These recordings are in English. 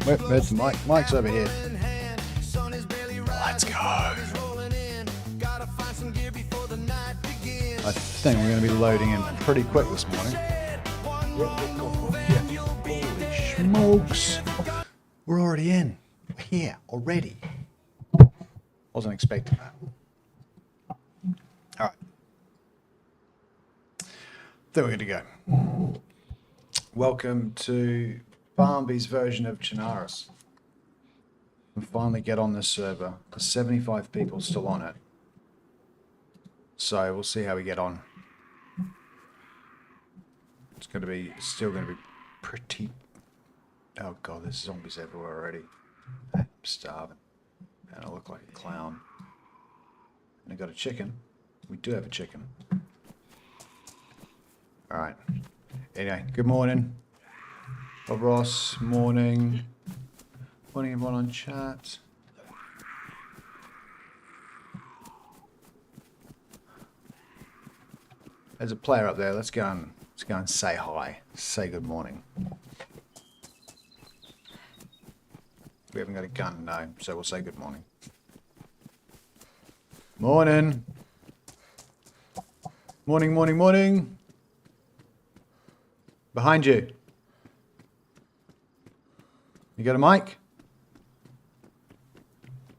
Where's the mic? Mic's over here. Let's go. I think we're going to be loading in pretty quick this morning. Holy smokes. We're already in. We're here already. Wasn't expecting that. Alright. Then we're good to go. Welcome to Barnaby's version of Chinaris. We'll finally get on this server. There's 75 people still on it. So we'll see how we get on. It's going to be still going to be pretty... Oh god, there's zombies everywhere already. I'm starving. And I look like a clown. And I got a chicken. We do have a chicken. Alright. Anyway, good morning. Bob Ross, morning. Morning everyone on chat. There's a player up there. Let's go and say hi. Say good morning. We haven't got a gun, no, so we'll say good morning. Morning. Morning, morning, morning. Behind you. You got a mic?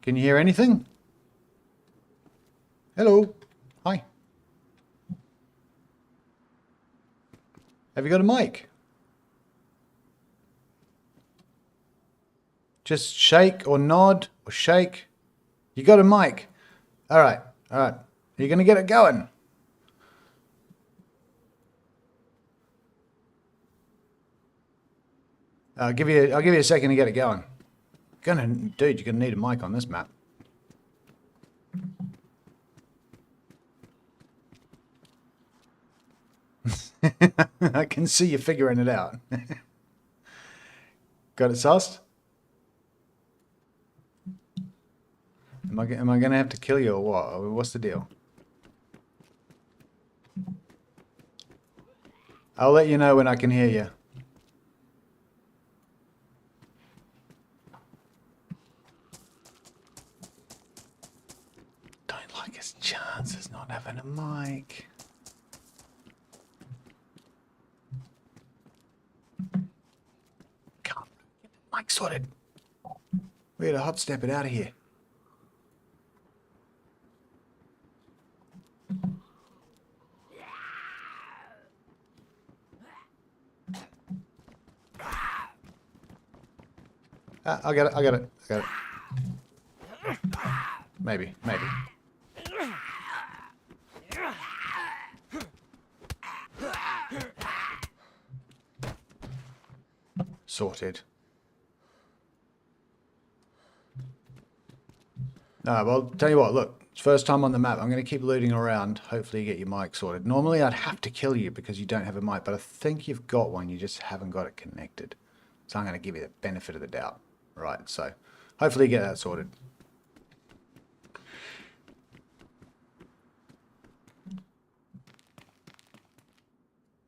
Can you hear anything? Hello. Hi. Have you got a mic? Just shake or nod or shake. You got a mic. All right. All right. You're going to get it going. I'll give you a second to get it going. Dude, you're going to need a mic on this map. I can see you figuring it out. Got it sussed? Am I going to have to kill you or what? What's the deal? I'll let you know when I can hear you. Don't like his chances not having a mic. Come on, get the mic sorted. We had to hot step it out of here. I got it. Maybe. Sorted. No, well, tell you what, look, it's first time on the map. I'm going to keep looting around. Hopefully you get your mic sorted. Normally I'd have to kill you because you don't have a mic, but I think you've got one. You just haven't got it connected. So I'm going to give you the benefit of the doubt. Right, so hopefully you get that sorted.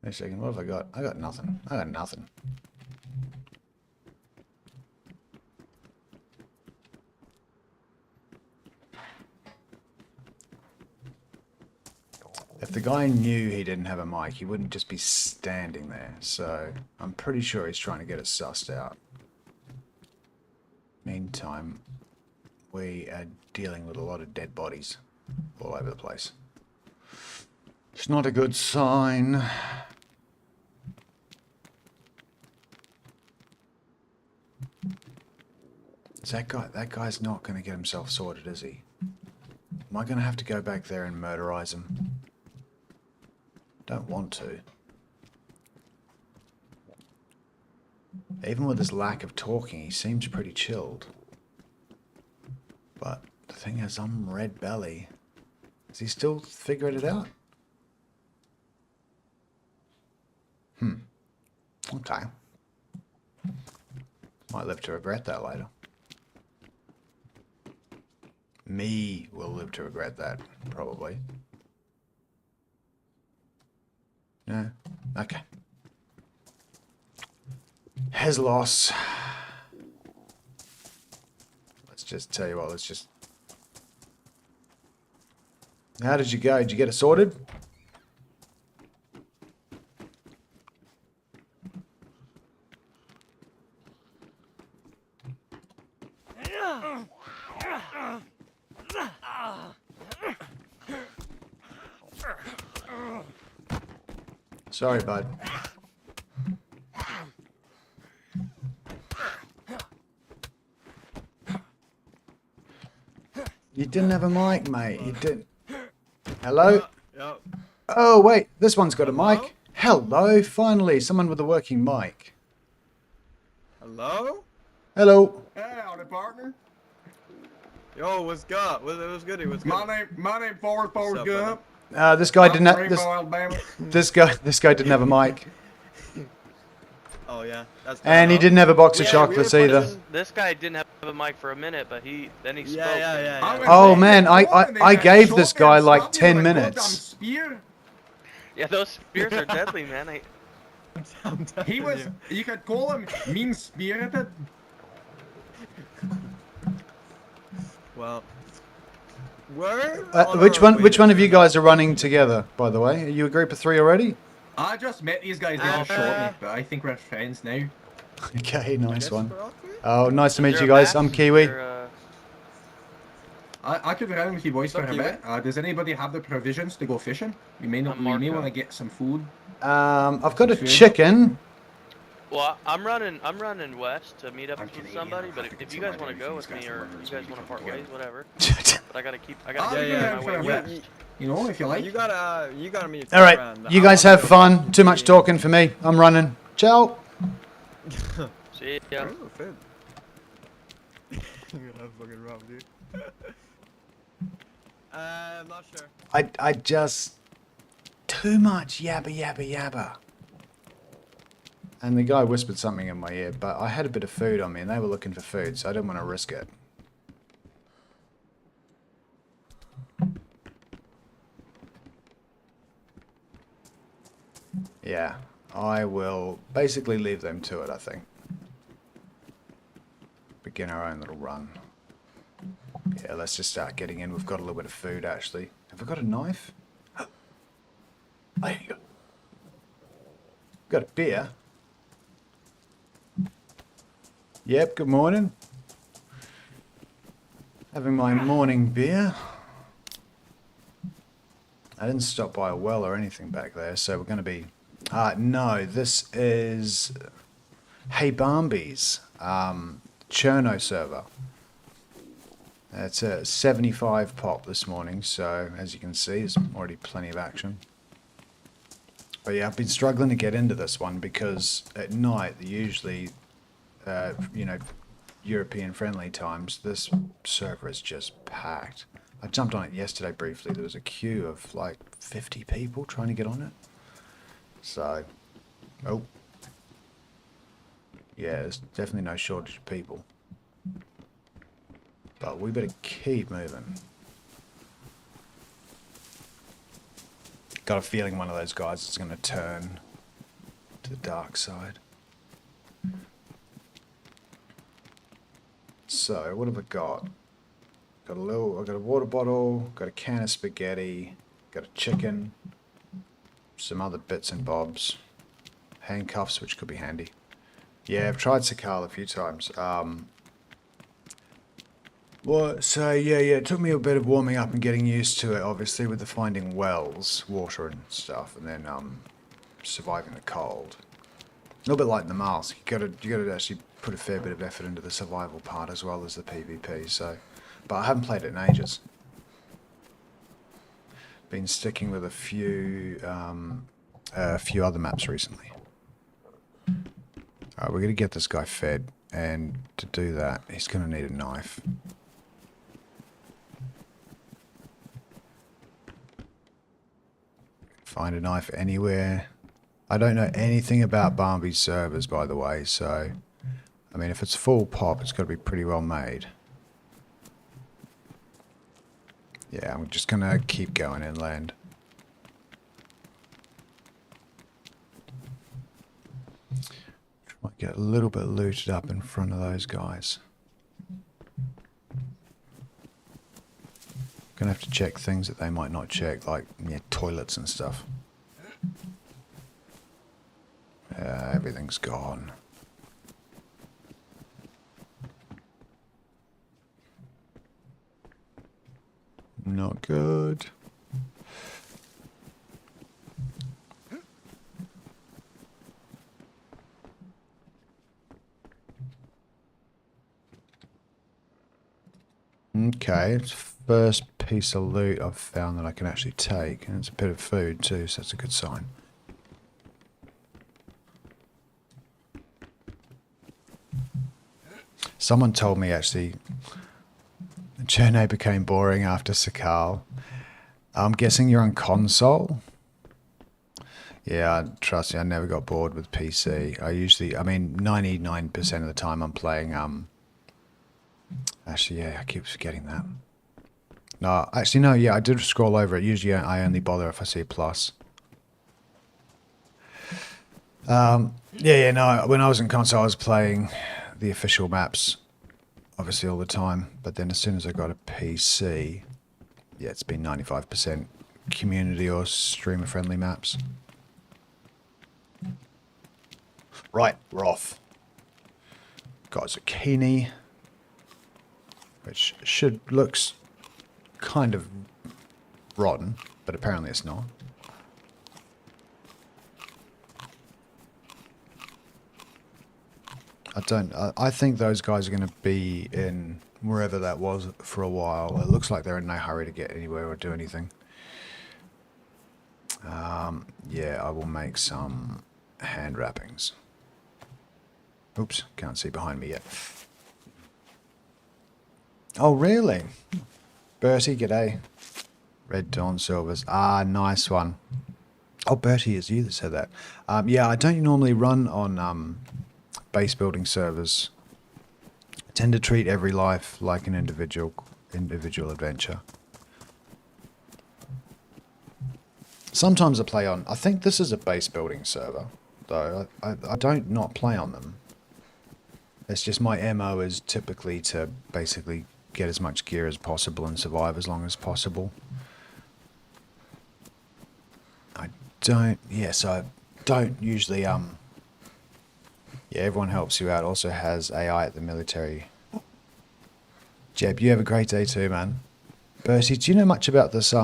Wait a second, what have I got? I got nothing. I got nothing. If the guy knew he didn't have a mic, he wouldn't just be standing there. So I'm pretty sure he's trying to get it sussed out. Meantime, we are dealing with a lot of dead bodies all over the place. It's not a good sign. Is that guy's not going to get himself sorted, is he? Am I going to have to go back there and murderize him? Don't want to. Even with his lack of talking, he seems pretty chilled. But the thing is, I'm red belly. Is he still figuring it out? Okay. Might live to regret that later. Me will live to regret that, probably. No? Okay. His loss. just tell you what, let's just... How did you go? Did you get it sorted? Sorry, bud. You didn't have a mic, mate. You didn't. Hello? Yep. Oh, wait. This one's got a mic. Hello. Finally, someone with a working mic. Hello? Hello. Hey, howdy, partner. Yo, what's good? What's good? What's good? My name Forrest up, Gump. This guy I'm didn't have from Rainbow, Alabama. this guy didn't have a mic, Oh yeah, that's. and he didn't have a box of Yeah, chocolates we were either. putting- This guy didn't have a mic for a minute, but then he spoke. Yeah. I'm Oh, gonna man, say, I they gave shot this me guy and like stabbed me 10 with a goddamn minutes. Spear. Yeah, those spears are deadly, man. I'm telling He was, you could call him mean-spirited. Well, we're Which one of you guys are running together, by the way? Are you a group of 3 already? I just met these guys, they all shot me, but I think we're friends now. Okay, nice one. We're all three? Oh, nice to Is meet there you a guys. map? I'm Kiwi. Is there, I could be around with you boys for a Fuck you, bit. Does anybody have the provisions to go fishing? We may I'm want Marco. to get some food. I've got a Food. chicken. well, I'm running west to meet up I'm with Canadian, somebody. I But have to if get you guys some want to go items, with me, these or guys you are guys want to part together. ways, whatever. But I gotta I'll keep be yeah, around for a yeah. bit. You know, if you like. You gotta meet. All right, around. you I guys wanna have go fun. back Too much to talking for me. I'm running. Ciao. See ya. Oh, food. You're gonna fucking rough, dude. I'm not sure. I just too much yabba. And the guy whispered something in my ear, but I had a bit of food on me, and they were looking for food, so I didn't want to risk it. Yeah, I will basically leave them to it, I think. Begin our own little run. Yeah, let's just start getting in. We've got a little bit of food, actually. Have we got a knife? There you go. Got a beer. Yep, good morning. Having my morning beer. I didn't stop by a well or anything back there, so we're going to be... no, this is... Hey Barmbies, Cherno server. It's a 75 pop this morning, so as you can see, there's already plenty of action. But yeah, I've been struggling to get into this one because at night, usually, you know, European friendly times, this server is just packed. I jumped on it yesterday briefly. There was a queue of like 50 people trying to get on it. So, oh. Yeah, there's definitely no shortage of people. But we better keep moving. Got a feeling one of those guys is going to turn to the dark side. So, what have I got? I've got a water bottle, got a can of spaghetti, got a chicken, some other bits and bobs, handcuffs, which could be handy. Yeah, I've tried Sakal a few times. So yeah, it took me a bit of warming up and getting used to it, obviously, with the finding wells, water and stuff, and then surviving the cold. A little bit like the mask, you gotta actually put a fair bit of effort into the survival part as well as the PvP. So, but I haven't played it in ages. Been sticking with a few other maps recently. Alright, we're gonna get this guy fed, and to do that, he's gonna need a knife. Find a knife anywhere. I don't know anything about Barmby's servers, by the way, so... I mean, if it's full pop, it's got to be pretty well made. Yeah, I'm just going to keep going inland. Might get a little bit looted up in front of those guys. Gonna have to check things that they might not check, like toilets and stuff. Everything's gone. Not good. Okay, it's first piece of loot I've found that I can actually take, and it's a bit of food too, so that's a good sign. Someone told me actually, Journey became boring after Sakal. I'm guessing you're on console? Yeah, trust me, I never got bored with PC. I mean, 99% of the time I'm playing, actually, yeah, I keep forgetting that. No, actually, no, yeah, I did scroll over it. Usually I only bother if I see a plus. Yeah, no, when I was in console, I was playing the official maps, obviously all the time. But then as soon as I got a PC, yeah, it's been 95% community or streamer-friendly maps. Right, we're off. Got zucchini, which looks kind of rotten, but apparently it's not. I think those guys are going to be in wherever that was for a while. It looks like they're in no hurry to get anywhere or do anything. Yeah, I will make some hand wrappings. Oops, can't see behind me yet. Oh, really? Bertie, g'day. Red Dawn Silvers. Ah, nice one. Oh, Bertie, it's you that said that. Yeah, I don't normally run on base building servers. I tend to treat every life like an individual adventure. Sometimes I play on... I think this is a base building server, though. I don't not play on them. It's just my MO is typically to basically get as much gear as possible and survive as long as possible. I don't usually, yeah, everyone helps you out. Also has AI at the military. Jeb, you have a great day too, man. Bertie, do you know much about this,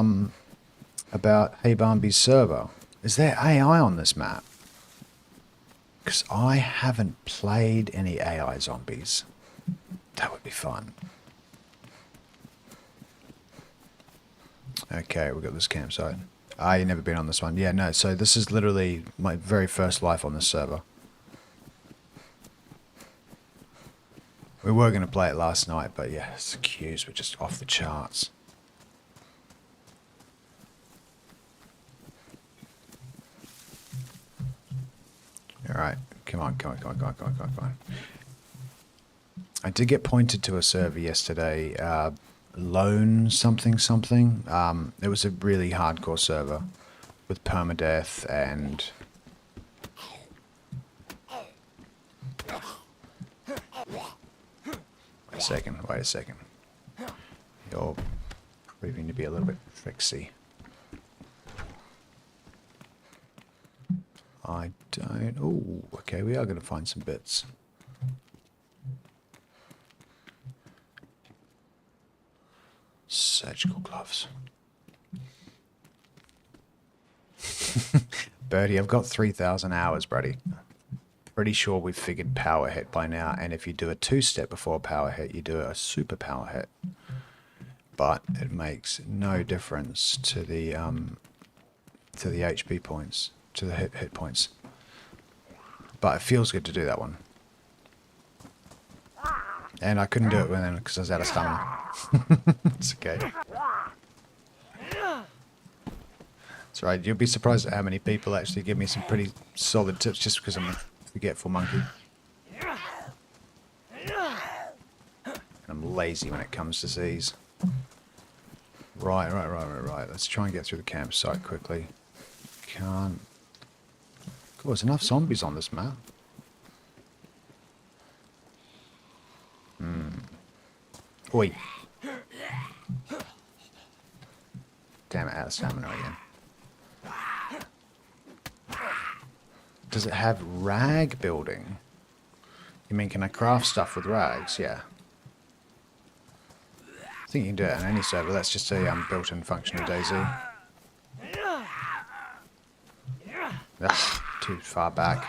about Hey Barnby's server? Is there AI on this map? Because I haven't played any AI zombies. That would be fun. Okay, we've got this campsite. You've never been on this one. Yeah, no, so this is literally my very first life on this server. We were going to play it last night, but yeah, the queues were just off the charts. Alright, come on. I did get pointed to a server yesterday, Lone something. It was a really hardcore server with permadeath and... Wait a second. You're proving to be a little bit tricksy. I don't... Oh, okay, we are going to find some bits. Surgical gloves. Birdie, I've got 3,000 hours, buddy. Pretty sure we've figured power hit by now, and if you do a two-step before power hit, you do a super power hit. But it makes no difference to the HP points, to the hit points. But it feels good to do that one. And I couldn't do it then because I was out of stamina. It's okay. That's right, you'll be surprised at how many people actually give me some pretty solid tips just because I'm a forgetful monkey. And I'm lazy when it comes to these. Right. Let's try and get through the campsite quickly. Can't. Cool, there's enough zombies on this map. Oi. out of stamina again. Does it have rag building? You mean, can I craft stuff with rags? Yeah. I think you can do it on any server. That's just a built-in function of DayZ. Ugh, too far back.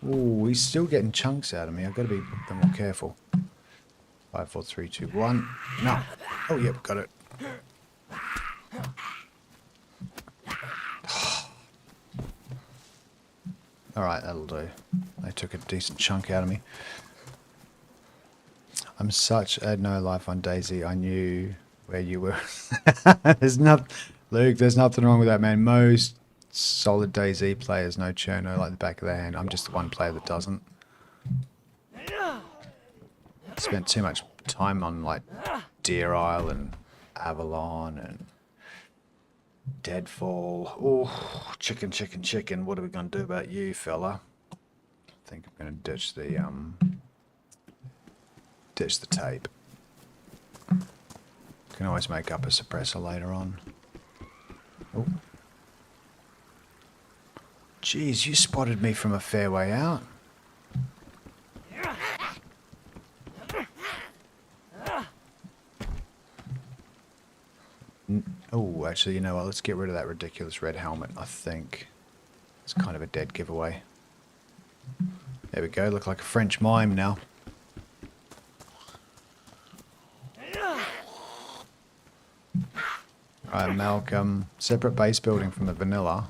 Ooh, he's still getting chunks out of me. I've got to be a bit more careful. 5, 4, 3, 2, 1. No. Oh, yep, got it. Alright, that'll do. They took a decent chunk out of me. I'm such a no life on DayZ. I knew where you were. Luke, there's nothing wrong with that, man. Most solid DayZ players know Cherno like the back of their hand. I'm just the one player that doesn't. Spent too much time on like Deer Isle and Avalon and Deadfall. Oh, chicken, chicken, chicken. What are we gonna do about you, fella? I think I'm gonna ditch the tape. Can always make up a suppressor later on. Oh. Jeez, you spotted me from a fair way out. Oh, actually, you know what? Let's get rid of that ridiculous red helmet. I think it's kind of a dead giveaway. There we go. Look like a French mime now. Alright, Malcolm. Separate base building from the vanilla.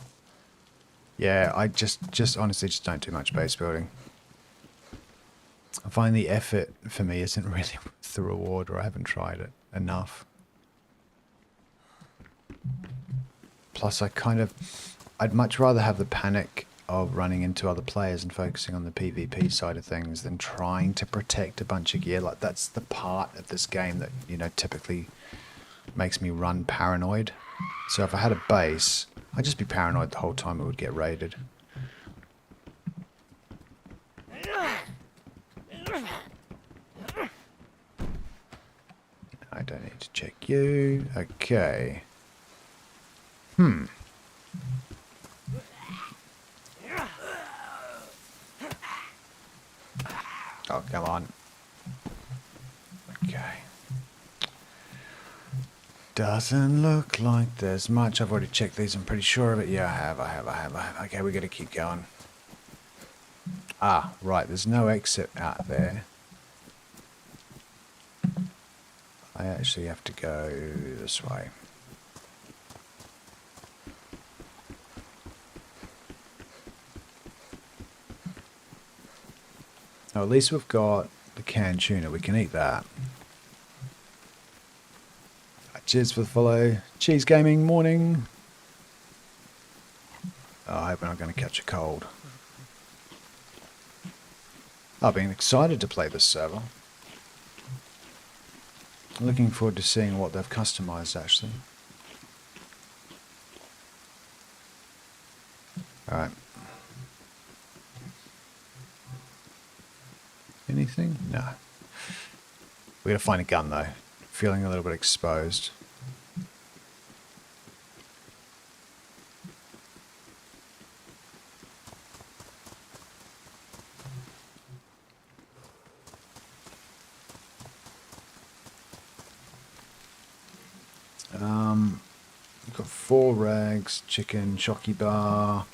Yeah, I just honestly just don't do much base building. I find the effort for me isn't really worth the reward, or I haven't tried it enough. Plus, I'd much rather have the panic of running into other players and focusing on the PvP side of things than trying to protect a bunch of gear. Like, that's the part of this game that, you know, typically makes me run paranoid. So if I had a base, I'd just be paranoid the whole time it would get raided. I don't need to check you. Okay. Oh, come on. Okay. Doesn't look like there's much. I've already checked these, I'm pretty sure of it. Yeah, I have. Okay, we gotta keep going. Ah, right, there's no exit out there. I actually have to go this way. Oh, at least we've got the canned tuna. We can eat that. Cheers for the follow. Cheese Gaming, morning. Oh, I hope we're not going to catch a cold. I've been excited to play this server. Looking forward to seeing what they've customized, actually. Alright. Anything? No. We gotta find a gun, though. Feeling a little bit exposed. We've got 4 rags, chicken, shocky bar,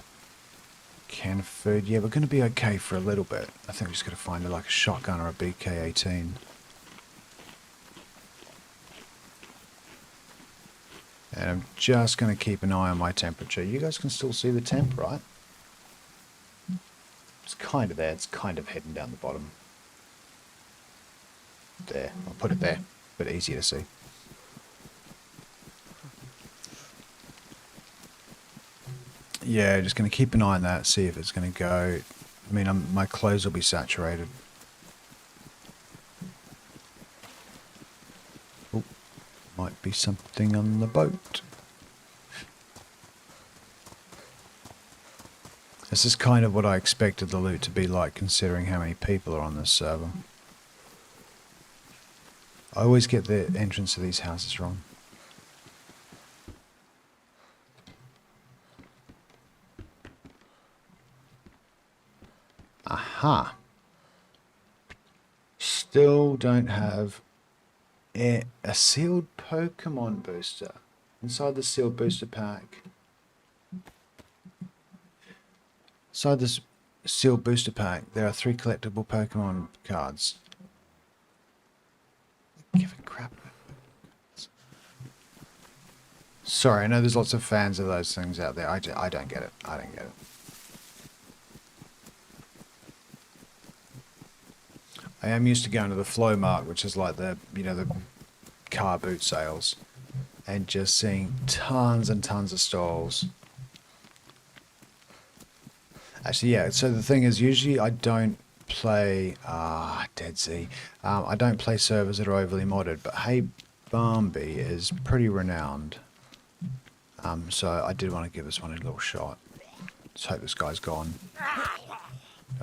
can of food. Yeah, we're going to be okay for a little bit. I think we're just going to find like a shotgun or a BK-18. And I'm just going to keep an eye on my temperature. You guys can still see the temp, right? It's kind of there. It's kind of heading down the bottom. There. I'll put it there. A bit easier to see. Yeah, just going to keep an eye on that, see if it's going to go. I mean, my clothes will be saturated. Oh, might be something on the boat. This is kind of what I expected the loot to be like, considering how many people are on this server. I always get the entrance to these houses wrong. Huh. Still don't have a sealed Pokemon booster. Inside the sealed booster pack. Inside this sealed booster pack, there are 3 collectible Pokemon cards. Giving crap. Sorry, I know there's lots of fans of those things out there. I don't get it. I don't get it. I am used to going to the Flow Mart, which is like the, you know, the car boot sales, and just seeing tons and tons of stalls. Actually, yeah, so the thing is, usually I don't play, DayZ, I don't play servers that are overly modded, but Hey Bambi is pretty renowned. So I did want to give this one a little shot. Let's hope this guy's gone.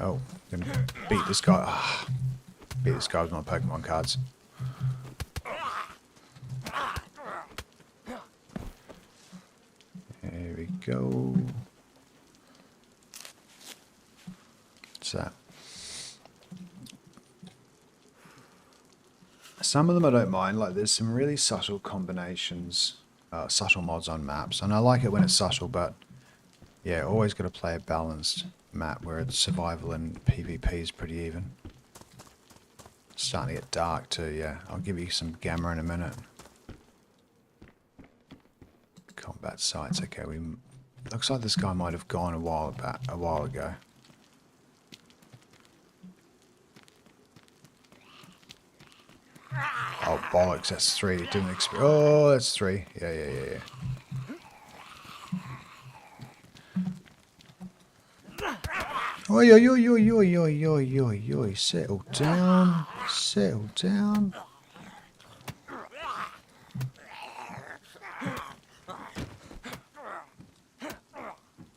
Oh, I'm gonna beat this guy. Beat this guy with my Pokemon cards. There we go. What's that? Some of them I don't mind. Like, there's some really subtle combinations, subtle mods on maps, and I like it when it's subtle. But yeah, always got to play a balanced map where it's survival and PvP is pretty even. It's starting to get dark too. Yeah, I'll give you some gamma in a minute. Combat sites. Okay, we looks like this guy might have gone a while ago. Oh bollocks! That's 3. It didn't expect. Oh, that's 3. Yeah. Oi, oi, oi, oi, oi, oi, oi, oi, oi. Settle down. Settle down.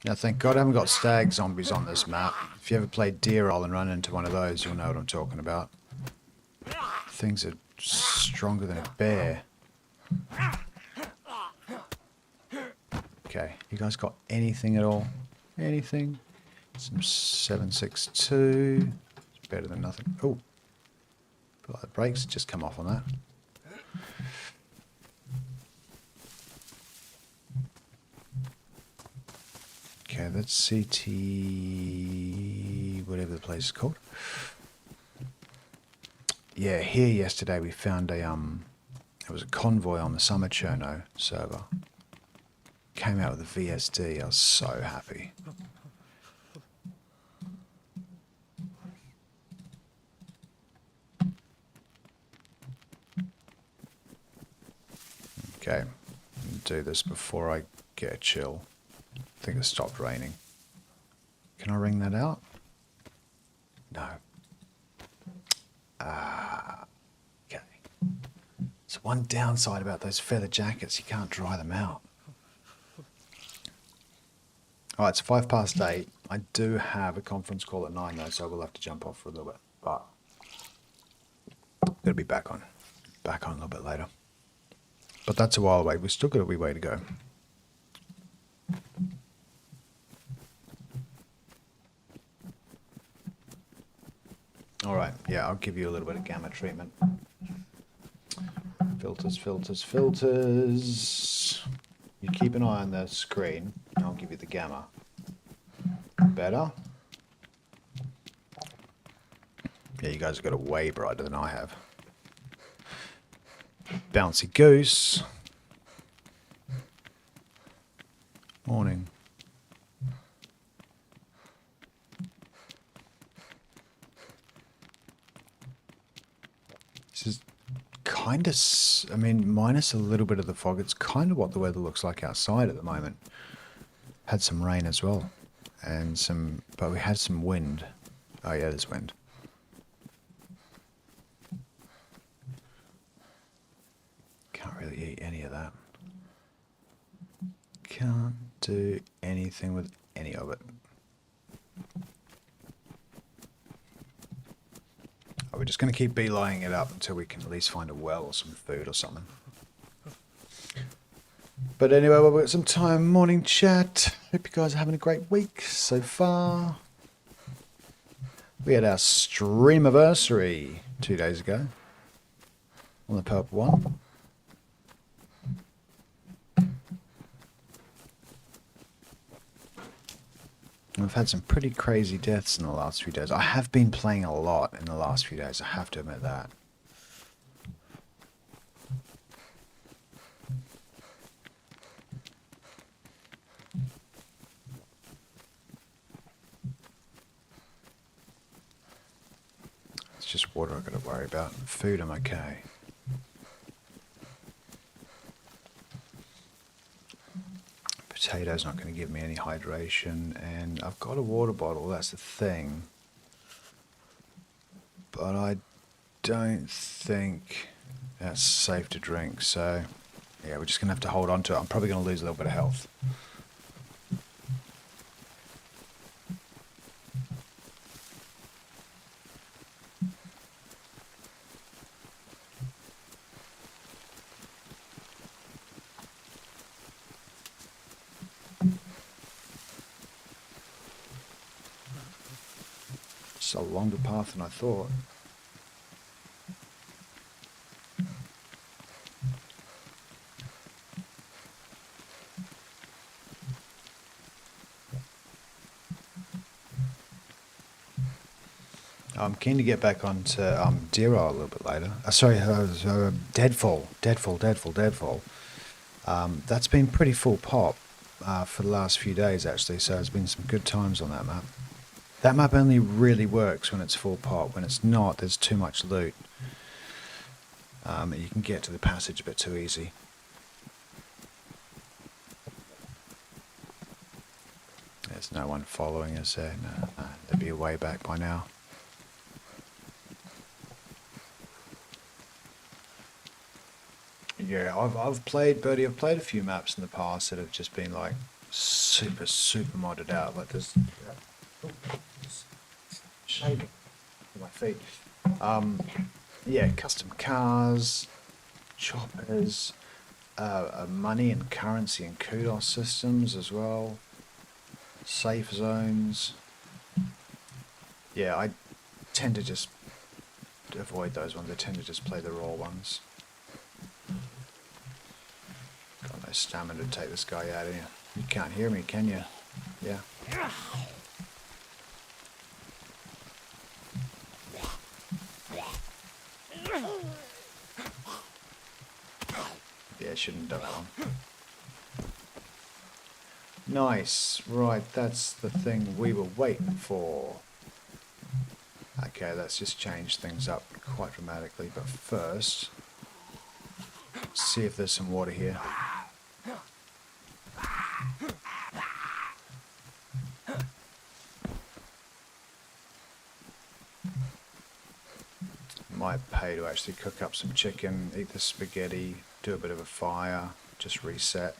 Now, thank God I haven't got stag zombies on this map. If you ever played Deer Roll and run into one of those, you'll know what I'm talking about. Things are stronger than a bear. Okay, you guys got anything at all? Anything? Some 7.62. It's better than nothing. Oh, feel like the brakes just come off on that. Okay, that's CT, whatever the place is called. Yeah, here yesterday we found a it was a convoy on the Summer Cherno server. Came out with a VSD. I was so happy. Okay, do this before I get a chill. I think it stopped raining. Can I ring that out? No. Okay. So one downside about those feather jackets, you can't dry them out. Alright, it's 8:05. I do have a conference call at 9 though, so I will have to jump off for a little bit. But it'll be back on a little bit later. But that's a while away. We've still got a wee way to go. Alright, yeah, I'll give you a little bit of gamma treatment. Filters, filters, filters. You keep an eye on the screen, and I'll give you the gamma. Better? Yeah, you guys have got it way brighter than I have. Bouncy goose. Morning. This is kind of, I mean, minus a little bit of the fog, it's kind of what the weather looks like outside at the moment. Had some rain as well, and some, but we had some wind. Oh yeah, there's wind. Can't really eat any of that. Can't do anything with any of it. We're just going to keep beelining it up until we can at least find a well or some food or something. But anyway, we've got some time. Morning chat. Hope you guys are having a great week so far. We had our stream anniversary 2 days ago on the purple one. We've had some pretty crazy deaths in the last few days. I have been playing a lot in the last few days, I have to admit that. It's just water I've got to worry about. Food, I'm okay. Potato's not going to give me any hydration, and I've got a water bottle, that's the thing. But I don't think that's safe to drink, so yeah, we're just going to have to hold on to it. I'm probably going to lose a little bit of health. It's a longer path than I thought. I'm keen to get back onto Dero a little bit later. Deadfall. That's been pretty full pop for the last few days, actually, so there's been some good times on that map. That map only really works when it's full pop. When it's not, there's too much loot. You can get to the passage a bit too easy. There's no one following us there. No, they'd be way back by now. Yeah, I've played, Birdie, I've played a few maps in the past that have just been like super modded out. Like this. Shaking with my feet. Yeah, custom cars, choppers, money and currency and kudos systems as well. Safe zones. Yeah, I tend to just avoid those ones. I tend to just play the raw ones. Got no stamina to take this guy out of here. You can't hear me, can you? Yeah. Yeah, shouldn't have done that one. Nice. Right, that's the thing we were waiting for. Okay, let's just change things up quite dramatically, but first, see if there's some water here. Might pay to actually cook up some chicken, eat the spaghetti, do a bit of a fire, just reset.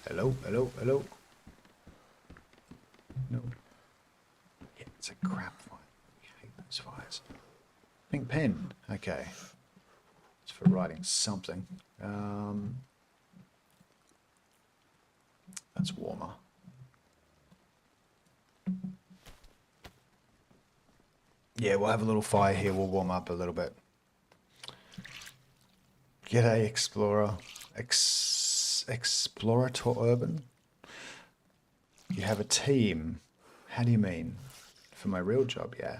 Hello, hello, hello. No. Yeah, it's a crap fire. I hate those fires. Pink pen. Okay. It's for writing something. That's warmer. Yeah, we'll have a little fire here. We'll warm up a little bit. G'day, Explorer. Explorator Urban? You have a team. How do you mean? For my real job, yeah.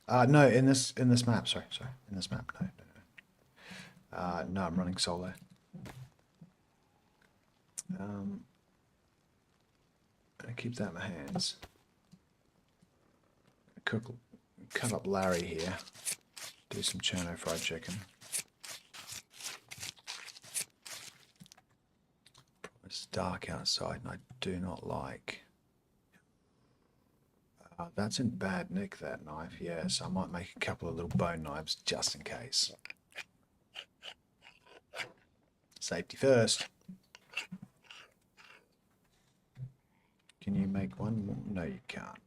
No, in this map. Sorry. In this map, no. No, I'm running solo. I keep that in my hands. Cut up Larry here. Do some Cherno fried chicken. It's dark outside and I do not like. That's in bad nick, that knife. Yes, I might make a couple of little bone knives just in case. Safety first. Can you make one more? No, you can't.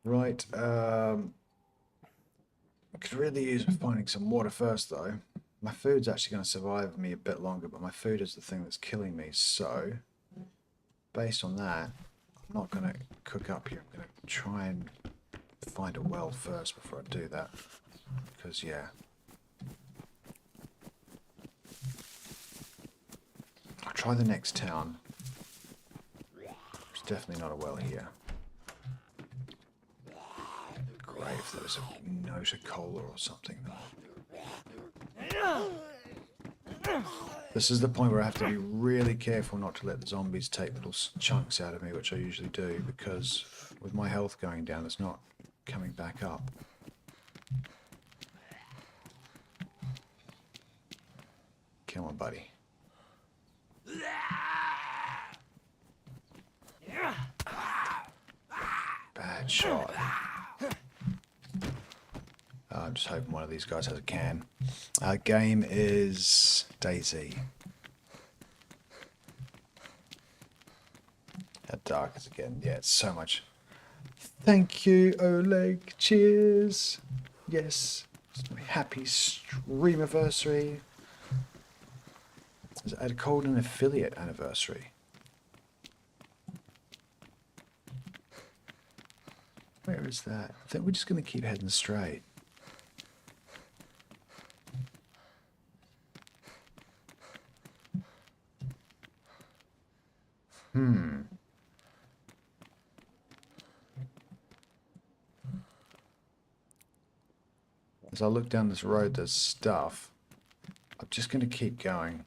Right, I could really use finding some water first though. My food's actually going to survive me a bit longer, but my food is the thing that's killing me, so based on that, I'm not going to cook up here. I'm going to try and find a well first before I do that. Because, yeah. I'll try the next town. There's definitely not a well here. Great if there was a note of cola or something. This is the point where I have to be really careful not to let the zombies take little chunks out of me, which I usually do, because with my health going down, it's not coming back up. Come on, buddy. Bad shot. I'm just hoping one of these guys has a can. Our game is DayZ. How dark is it getting? Yeah, it's so much. Thank you, Oleg. Cheers. Yes. Happy streamiversary. I'd called an affiliate anniversary. Where is that? I think we're just going to keep heading straight. As I look down this road, there's stuff. I'm just going to keep going.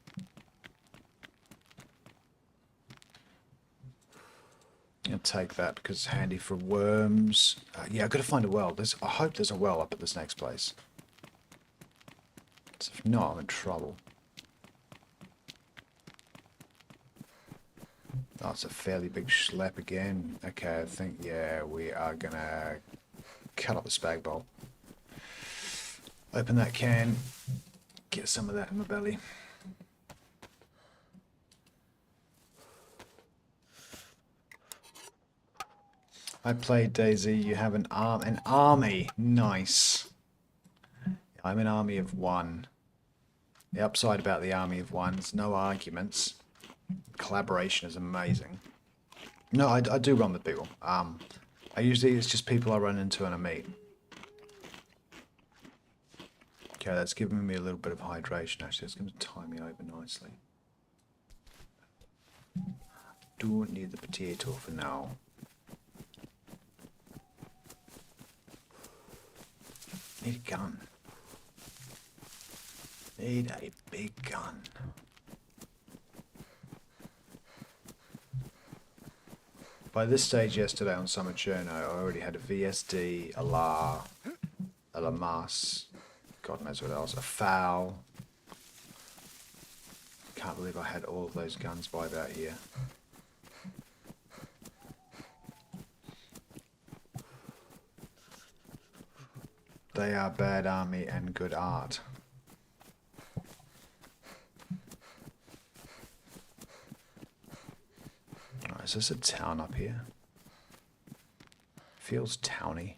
I'll take that because it's handy for worms. Yeah, I've got to find a well. I hope there's a well up at this next place. So if not, I'm in trouble. Oh, it's a fairly big schlep again. Okay, I think, yeah, we are going to cut up the spag bowl. Open that can. Get some of that in my belly. I played DayZ. You have an army. Nice. I'm an army of one. The upside about the army of one is no arguments. Collaboration is amazing. No, I do run with people. It's just people I run into and I meet. Okay, that's giving me a little bit of hydration. Actually, it's going to tie me over nicely. Don't need the potato for now. Need a gun. Need a big gun. By this stage yesterday on Summer Cherno, I already had a VSD, a Lamas, God knows what else, a FAL. Can't believe I had all of those guns by about here. They are bad army and good art. Oh, is this a town up here? Feels towny.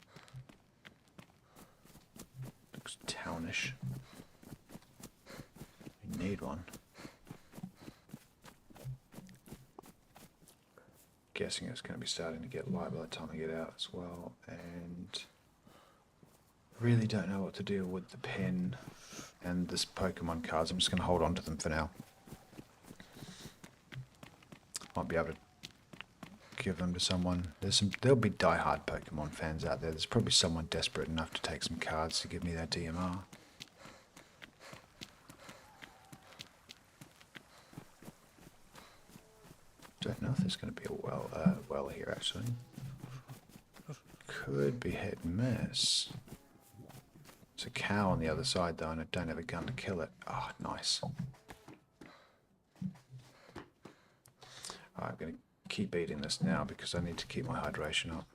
Looks townish. We need one. Guessing it's going to be starting to get light by the time I get out as well, and really don't know what to do with the pen and this Pokemon cards. I'm just going to hold on to them for now. Might be able to give them to someone. There'll be die-hard Pokemon fans out there. There's probably someone desperate enough to take some cards to give me their DMR. Don't know if there's going to be a well here actually. Could be hit and miss. There's a cow on the other side though, and I don't have a gun to kill it. Ah, oh, nice. I'm going to keep eating this now because I need to keep my hydration up.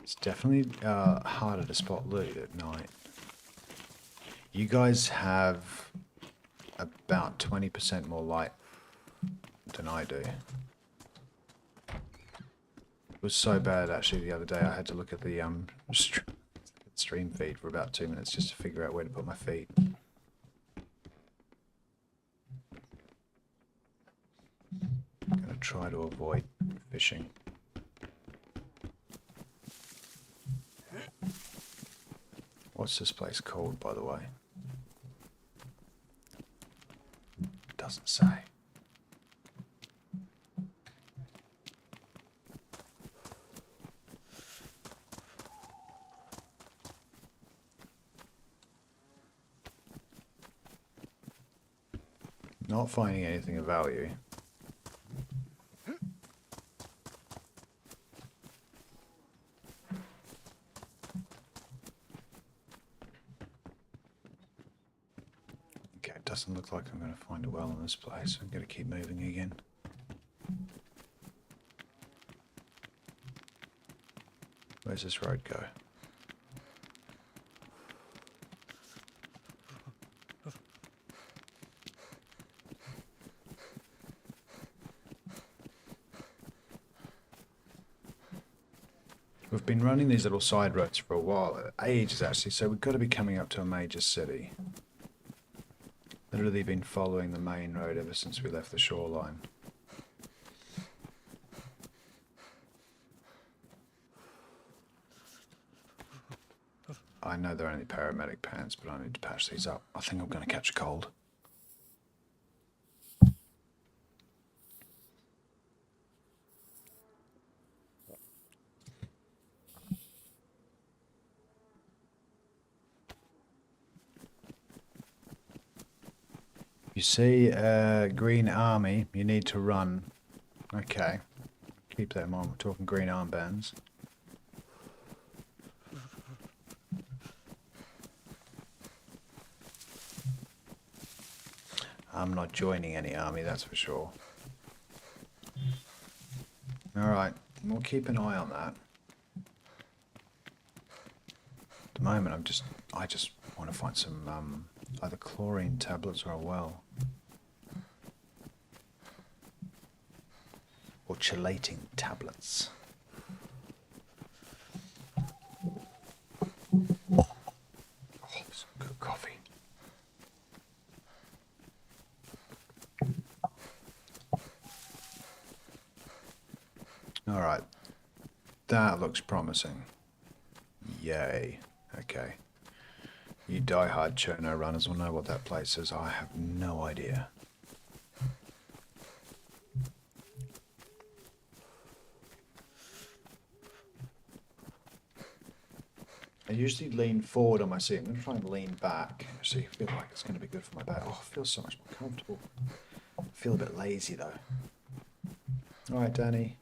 It's definitely harder to spot loot at night. You guys have about 20% more light than I do. stream was so bad actually the other day I had to look at the stream stream feed for about 2 minutes just to figure out where to put my feet. I'm going to try to avoid fishing. What's this place called, by the way? Doesn't say. Not finding anything of value. Okay, it doesn't look like I'm going to find a well in this place. I'm going to keep moving again. Where's this road go? We've been running these little side roads for a while, ages actually, so we've got to be coming up to a major city. Literally been following the main road ever since we left the shoreline. I know they're only paramedic pants, but I need to patch these up. I think I'm going to catch a cold. You see green army, you need to run. Okay. Keep that in mind, we're talking green armbands. I'm not joining any army, that's for sure. Alright, we'll keep an eye on that. At the moment I just want to find some either chlorine tablets or a well. Or chelating tablets. Oh, some good coffee. Alright. That looks promising. Yay. Okay. You die-hard Cherno runners will know what that place is. I have no idea. I usually lean forward on my seat. I'm going to try and lean back. Actually, I feel like it's going to be good for my back. Oh, it feels so much more comfortable. I feel a bit lazy though. Alright, Danny.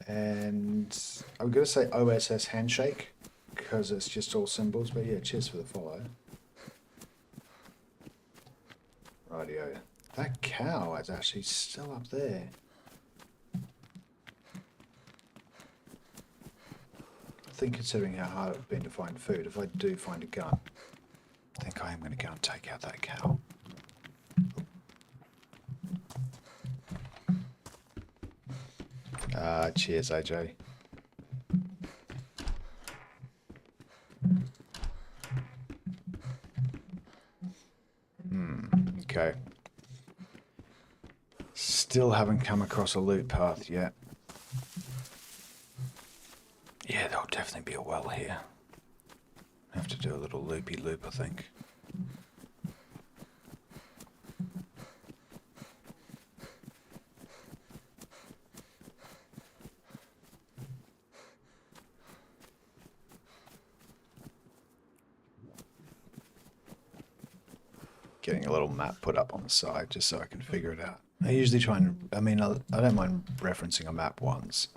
And I'm going to say OSS handshake, because it's just all symbols, but yeah, cheers for the follow. Rightio. That cow is actually still up there. I think considering how hard it's been to find food, if I do find a gun, I think I am going to go and take out that cow. Cheers, AJ. Okay. Still haven't come across a loot path yet. Yeah, there'll definitely be a well here. Have to do a little loopy loop, I think. Getting a little map put up on the side just so I can figure it out. I usually try and, I mean, I don't mind referencing a map once.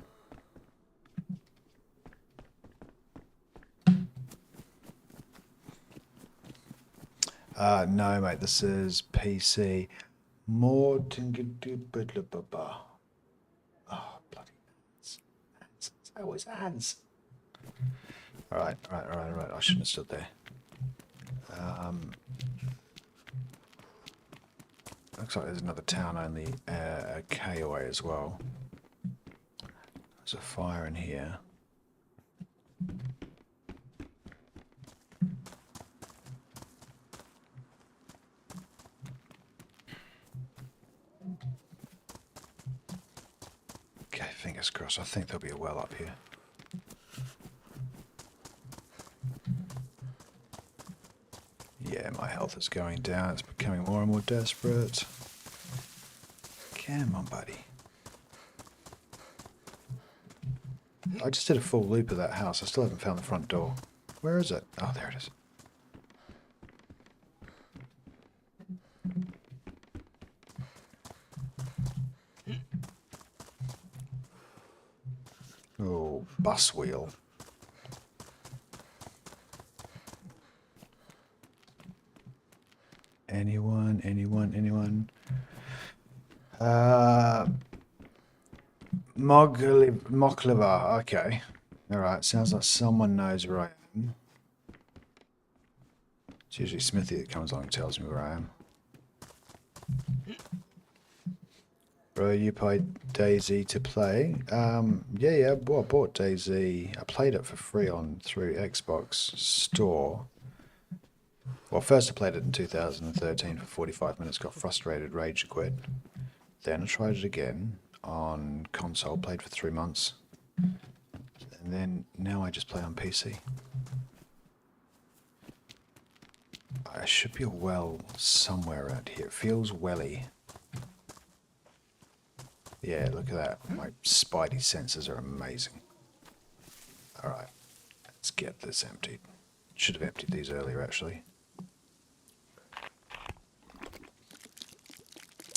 No, mate, this is PC. More oh, bloody ants. Ants. It's always ants. Alright. I shouldn't have stood there. Looks like there's another town only a K away as well. There's a fire in here. fingers crossed. I think there'll be a well up here. Yeah, my health is going down. It's becoming more and more desperate. Come on, buddy. I just did a full loop of that house. I still haven't found the front door. Where is it? Oh, there it is. Oh, bus wheel. Anyone? Moklava, okay. Alright, sounds like someone knows where I am. It's usually Smithy that comes along and tells me where I am. Bro, you played DayZ to play? Yeah, well, I bought DayZ. I played it for free through Xbox Store. Well, first I played it in 2013 for 45 minutes, got frustrated, rage quit. Then I tried it again on console, played for 3 months. And then now I just play on PC. I should be a well somewhere around here. It feels welly. Yeah, look at that. My spidey senses are amazing. Alright, let's get this emptied. Should have emptied these earlier, actually.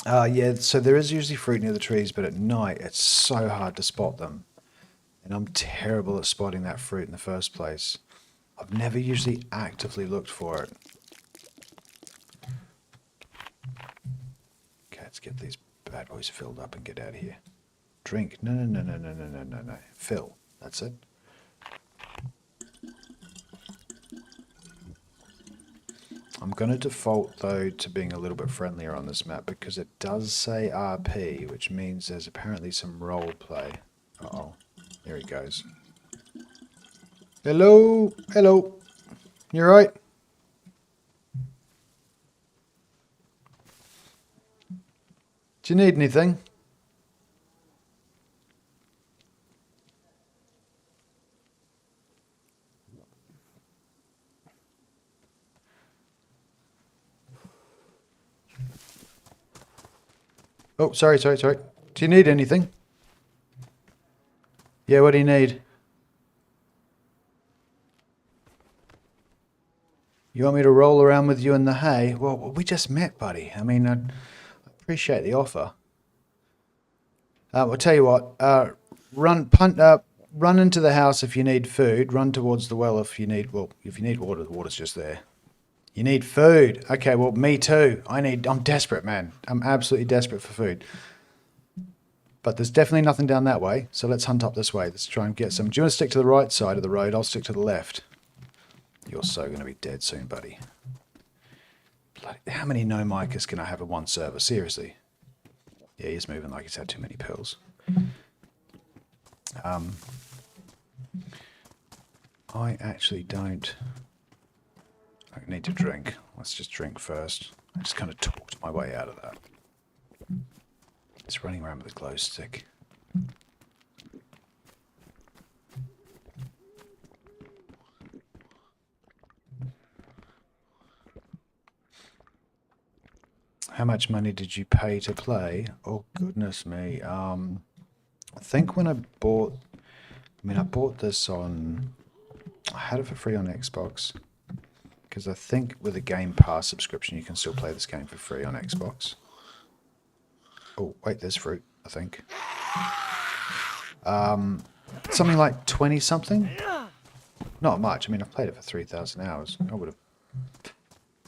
Yeah, so there is usually fruit near the trees, but at night it's so hard to spot them. And I'm terrible at spotting that fruit in the first place. I've never usually actively looked for it. Okay, let's get these bad boys filled up and get out of here. Drink. No. Fill. That's it. I'm going to default, though, to being a little bit friendlier on this map because it does say RP, which means there's apparently some role play. Uh-oh. Here he goes. Hello? Hello? You right? Do you need anything? Oh, sorry. Do you need anything? Yeah, what do you need? You want me to roll around with you in the hay? Well, we just met, buddy. I mean, I appreciate the offer. I'll tell you what. Run into the house if you need food. Run towards the well if you need. Well, if you need water, the water's just there. You need food. Okay, well, me too. I'm desperate, man. I'm absolutely desperate for food. But there's definitely nothing down that way, so let's hunt up this way. Let's try and get some. Do you want to stick to the right side of the road? I'll stick to the left. You're so going to be dead soon, buddy. Bloody, how many no micers can I have in one server? Seriously. Yeah, he's moving like he's had too many pills. I actually don't... I need to drink. Let's just drink first. I just kind of talked my way out of that. It's running around with a glow stick. How much money did you pay to play? Oh, goodness me. I think when I bought... I bought this on... I had it for free on Xbox. Because I think with a Game Pass subscription, you can still play this game for free on Xbox. Oh, wait, there's fruit, I think. Something like 20-something? Not much. I mean, I've played it for 3,000 hours. I would have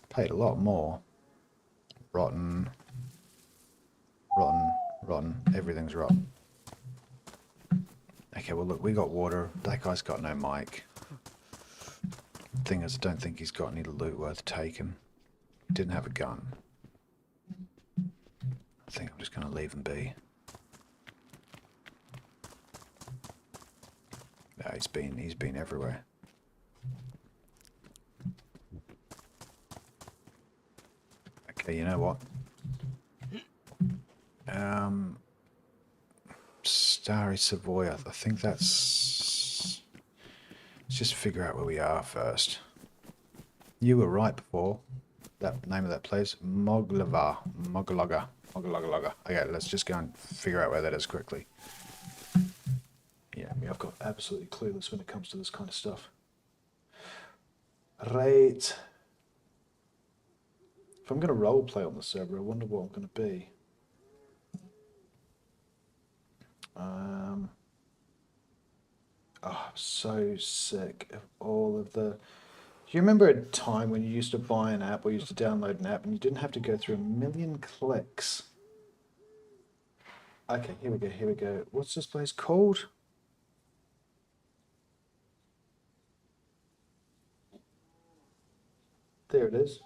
played a lot more. Rotten. Everything's rotten. Okay, well, look, we got water. That guy's got no mic. Thing is, I don't think he's got any loot worth taking. He didn't have a gun. I think I'm just going to leave him be. No, he's been everywhere. Okay, you know what? Starry Savoy. I think that's... Let's just figure out where we are first. You were right before. That name of that place, Moglava. Moglaga. Okay, let's just go and figure out where that is quickly. Yeah, I mean, I've got absolutely clueless when it comes to this kind of stuff. Right. If I'm going to roleplay on the server, I wonder what I'm going to be. Oh, I'm so sick of all of the... Do you remember a time when you used to buy an app or used to download an app and you didn't have to go through a million clicks? Okay, here we go. What's this place called? There it is.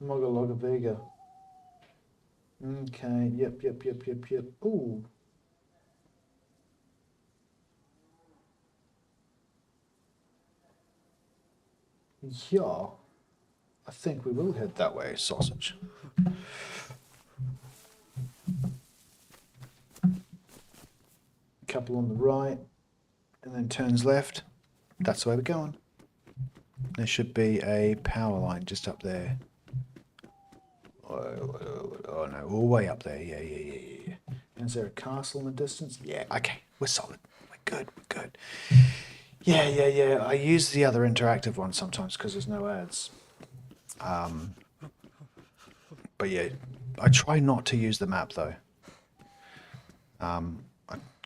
Mogalaga Vega. Okay, yep. Ooh. Yeah, I think we will head that way, sausage. Couple on the right, and then turns left. That's the way we're going. There should be a power line just up there. Oh no, all the way up there. Yeah. And is there a castle in the distance? Yeah, okay, we're solid. We're good. Yeah. I use the other interactive one sometimes because there's no ads. But yeah, I try not to use the map though.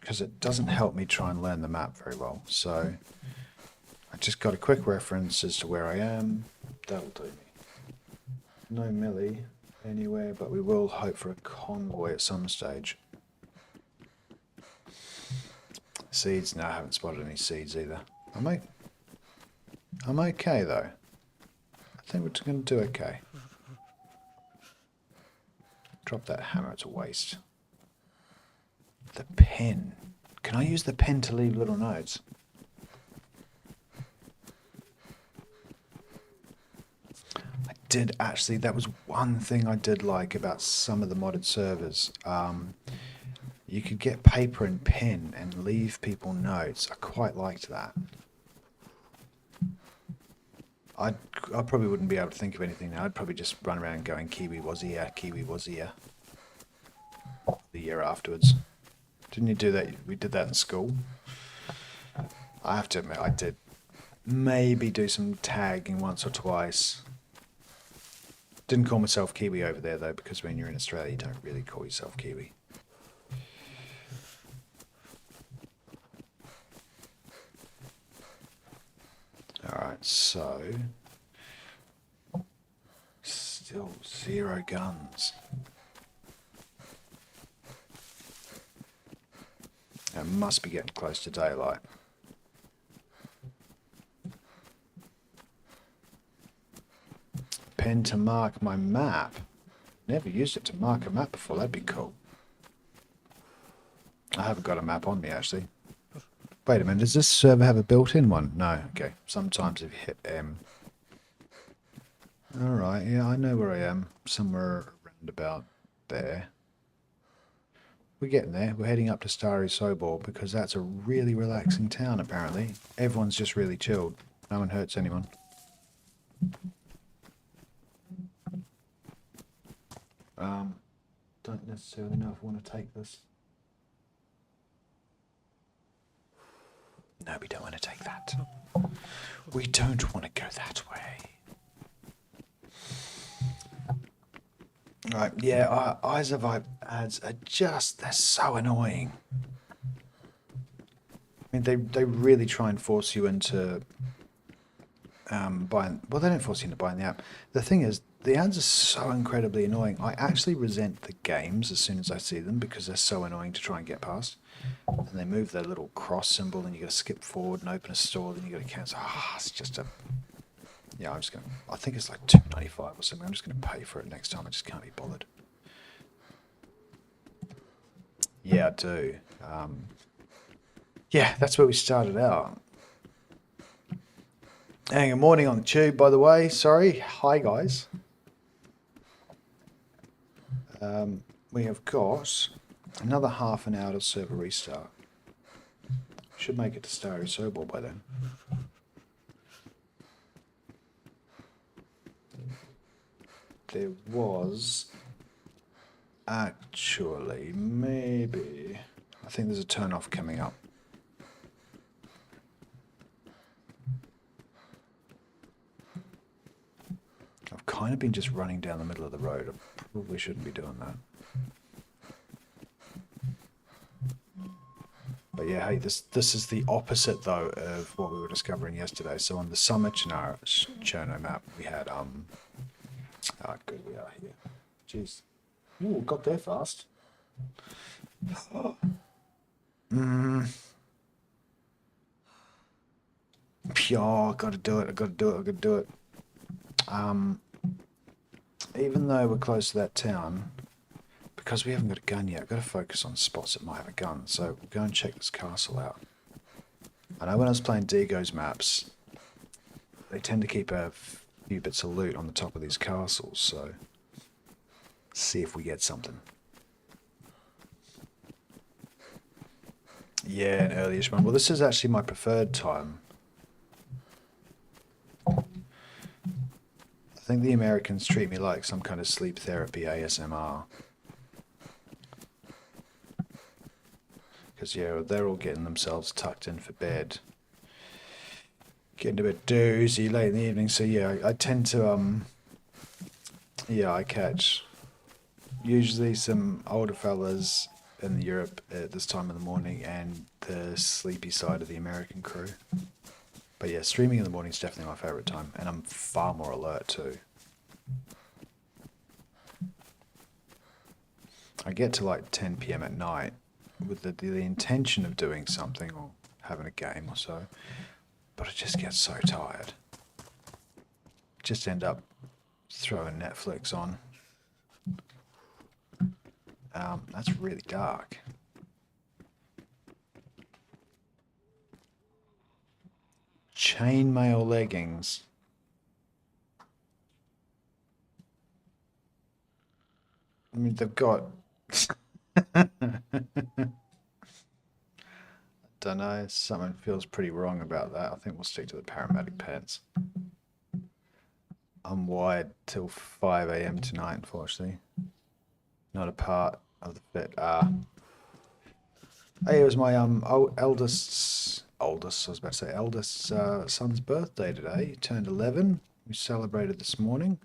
Because it doesn't help me try and learn the map very well. So I just got a quick reference as to where I am. That'll do me. No melee anywhere, but we will hope for a convoy at some stage. Seeds? No, I haven't spotted any seeds either. I'm okay though. I think we're going to do okay. Drop that hammer, it's a waste. The pen. Can I use the pen to leave little notes? I did actually, that was one thing I did like about some of the modded servers. You could get paper and pen and leave people notes. I quite liked that. I probably wouldn't be able to think of anything now. I'd probably just run around going Kiwi was here. The year afterwards. Didn't you do that? We did that in school. I have to admit, I did maybe do some tagging once or twice. Didn't call myself Kiwi over there though, because when you're in Australia, you don't really call yourself Kiwi. Alright, so... Still 0 guns. It must be getting close to daylight. Pen to mark my map. Never used it to mark a map before, that'd be cool. I haven't got a map on me actually. Wait a minute, does this server have a built-in one? No, okay. Sometimes if you hit M. Alright, yeah, I know where I am. Somewhere around about there. We're getting there. We're heading up to Starry Sobor because that's a really relaxing town apparently. Everyone's just really chilled. No one hurts anyone. Don't necessarily know if I want to take this. No, we don't want to take that. We don't want to go that way. Right, yeah, Eyes of Vibe ads are just, they're so annoying. I mean, they really try and force you into buying, well, they don't force you into buying the app. The thing is, the ads are so incredibly annoying. I actually resent the games as soon as I see them because they're so annoying to try and get past. And they move their little cross symbol and you got to skip forward and open a store, then you got to cancel. It's just a... Yeah, I'm just going to... I think it's like $2.95 or something. I'm just going to pay for it next time. I just can't be bothered. Yeah, I do. Yeah, that's where we started out. And good morning on the tube, by the way. Sorry. Hi, guys. We have got another half an hour to server restart. Should make it to Starry Sobor by then. There was actually maybe. I think there's a turn off coming up. I've kind of been just running down the middle of the road. I probably shouldn't be doing that. But yeah, hey, this is the opposite though of what we were discovering yesterday. So on the summer Cherno map, we had good we are here. Jeez, ooh, got there fast. Pure, gotta do it. I gotta do it. I gotta do it. Even though we're close to that town, because we haven't got a gun yet, I've got to focus on spots that might have a gun. So we'll go and check this castle out. I know when I was playing DayZ's maps, they tend to keep a few bits of loot on the top of these castles, so see if we get something. Yeah, an early-ish one. Well, this is actually my preferred time. I think the Americans treat me like some kind of sleep therapy ASMR. Because, yeah, they're all getting themselves tucked in for bed. Getting a bit doozy late in the evening. So, yeah, I tend to, yeah, I catch usually some older fellas in Europe at this time of the morning and the sleepy side of the American crew. But, yeah, streaming in the morning is definitely my favourite time. And I'm far more alert, too. I get to, like, 10 p.m. at night with the intention of doing something or having a game or so, but I just get so tired. Just end up throwing Netflix on. That's really dark. Chainmail leggings. I mean, they've got don't know, something feels pretty wrong about that. I think we'll stick to the paramedic pants. I'm wired till 5 a.m. tonight, unfortunately. Not a part of the fit. Hey, it was my eldest son's birthday today. He turned 11. We celebrated this morning.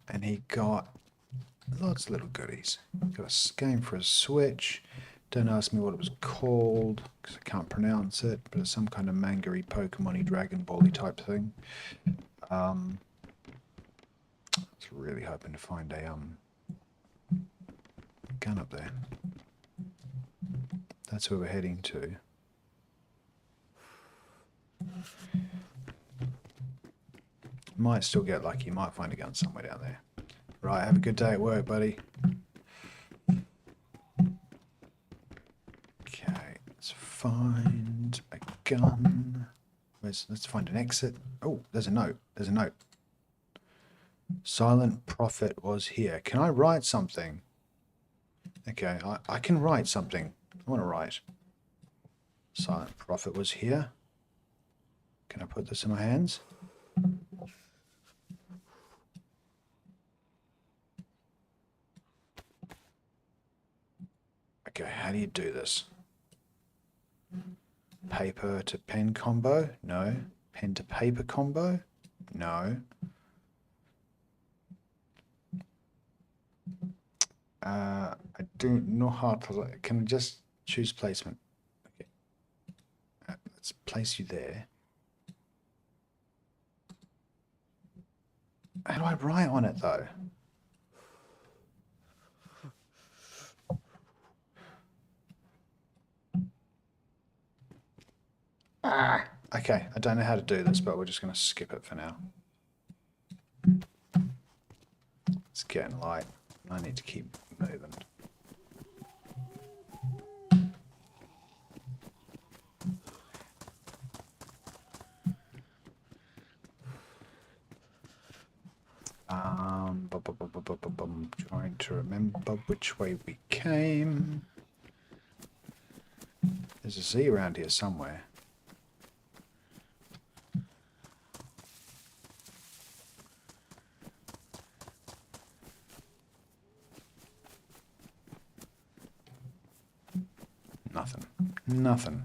And he got lots of little goodies. Got a game for a Switch. Don't ask me what it was called, because I can't pronounce it, but it's some kind of manga-y, Pokemon-y, Dragon Ball-y type thing. I was really hoping to find a gun up there. That's where we're heading to. Might still get lucky, might find a gun somewhere down there. Right, have a good day at work, buddy. Okay, let's find a gun. Let's find an exit. Oh, there's a note. There's a note. Silent Prophet was here. Can I write something? Okay, I can write something. I want to write. Silent Prophet was here. Can I put this in my hands? Okay, how do you do this? Paper to pen combo? No. Pen to paper combo? No. I don't know how to... Can I just choose placement? Okay. Let's place you there. How do I write on it, though? Okay, I don't know how to do this, but we're just going to skip it for now. It's getting light. I need to keep moving. Trying to remember which way we came. There's a Z around here somewhere. Nothing. Nothing.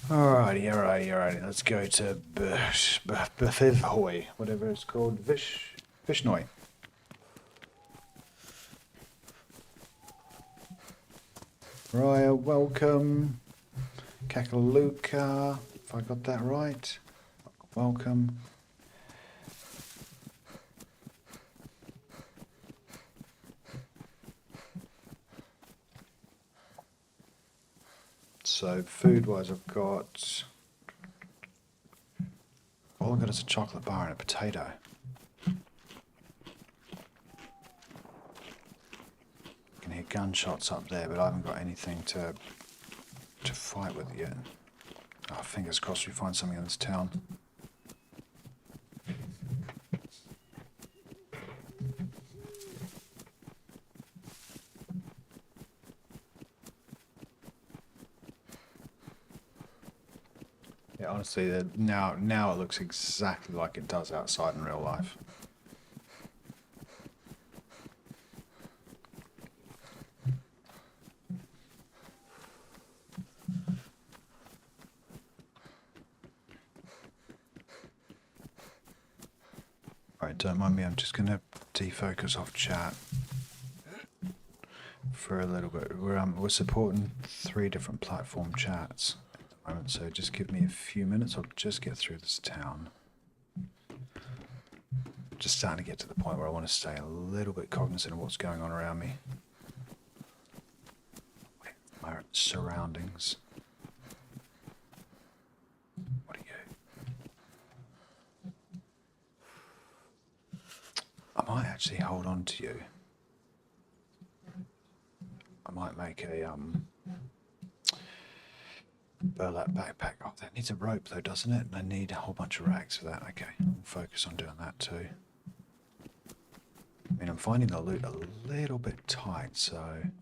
Alrighty. Let's go to Befivhoy, whatever it's called. Vishnoi. Raya, welcome. Kakaluka, if I got that right. Welcome. So food-wise, I've got... all I've got is a chocolate bar and a potato. I can hear gunshots up there, but I haven't got anything to fight with yet. Oh, fingers crossed we find something in this town. Yeah, honestly, now it looks exactly like it does outside in real life. Alright, don't mind me, I'm just going to defocus off chat for a little bit. We're supporting 3 different platform chats at the moment, so just give me a few minutes. I'll just get through this town. Just starting to get to the point where I want to stay a little bit cognizant of what's going on around me. My surroundings. What are you? I might actually hold on to you. I might make a burlap backpack. Oh, that needs a rope though, doesn't it? And I need a whole bunch of rags for that. Okay, I'll focus on doing that too. I mean, I'm finding the loot a little bit tight, so I'm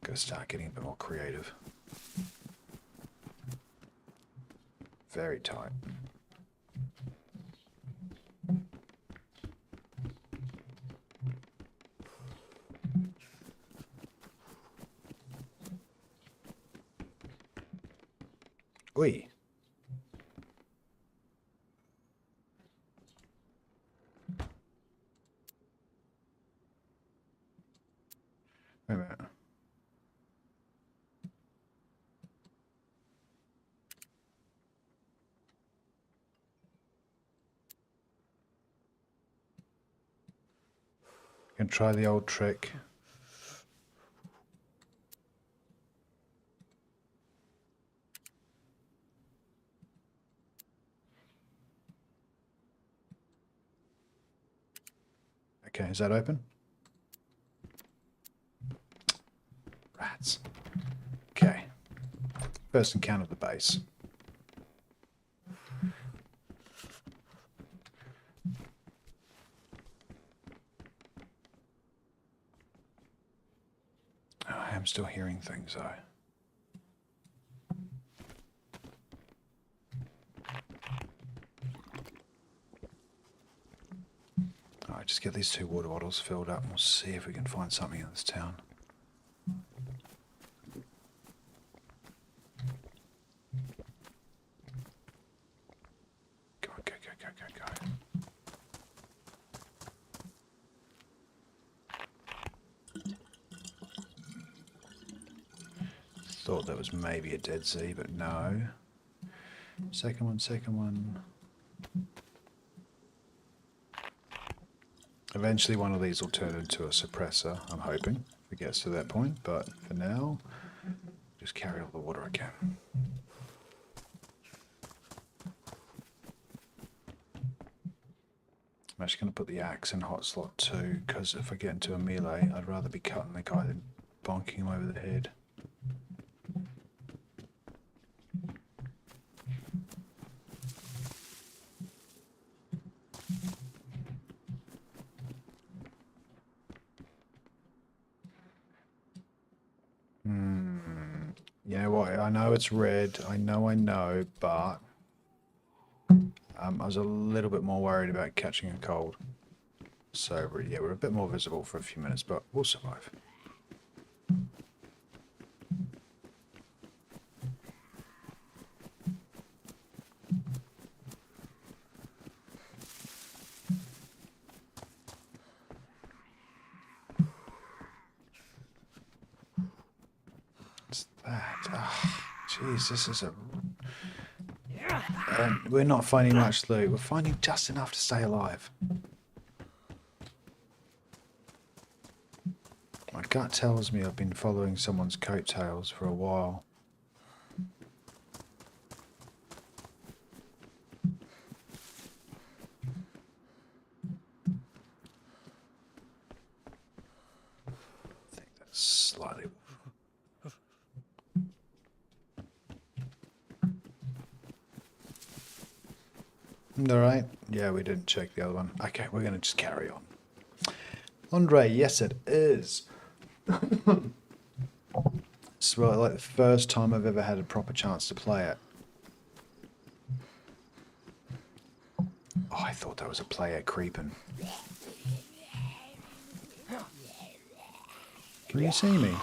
gonna start getting a bit more creative. Very tight. Oi. Wait a minute. Gonna try the old trick. Okay, is that open? Rats. Okay. First encounter of the base. Oh, I am still hearing things though. Alright, just get these 2 water bottles filled up and we'll see if we can find something in this town. Go. Thought that was maybe a DayZ, but no. Second one. Eventually one of these will turn into a suppressor, I'm hoping, if it gets to that point, but for now, just carry all the water I can. I'm actually going to put the axe in hot slot 2, because if I get into a melee, I'd rather be cutting the guy than bonking him over the head. You know what? I know it's red. I know, but I was a little bit more worried about catching a cold. So yeah, we're a bit more visible for a few minutes, but we'll survive. What's that? Ah, jeez, this is a... we're not finding much loot. We're finding just enough to stay alive. My gut tells me I've been following someone's coattails for a while. I think that's slightly... Alright, yeah, we didn't check the other one. Okay, we're going to just carry on. Andre, yes it is. It's like the first time I've ever had a proper chance to play it. Oh, I thought that was a player creeping. Can you see me?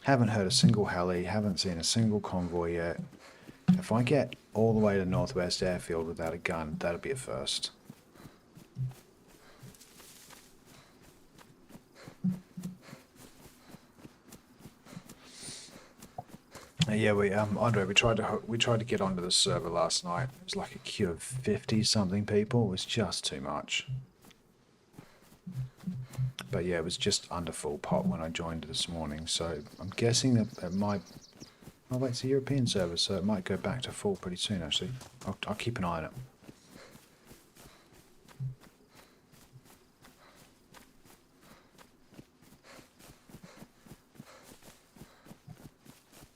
Haven't heard a single heli, haven't seen a single convoy yet. If I get all the way to Northwest Airfield without a gun, that'll be a first. Yeah, Andre, we tried to get onto the server last night. It was like a queue of 50 something people. It was just too much. But yeah, it was just under full pot when I joined this morning, so I'm guessing that it might... Oh wait, it's a European server, so it might go back to full pretty soon actually. I'll keep an eye on it.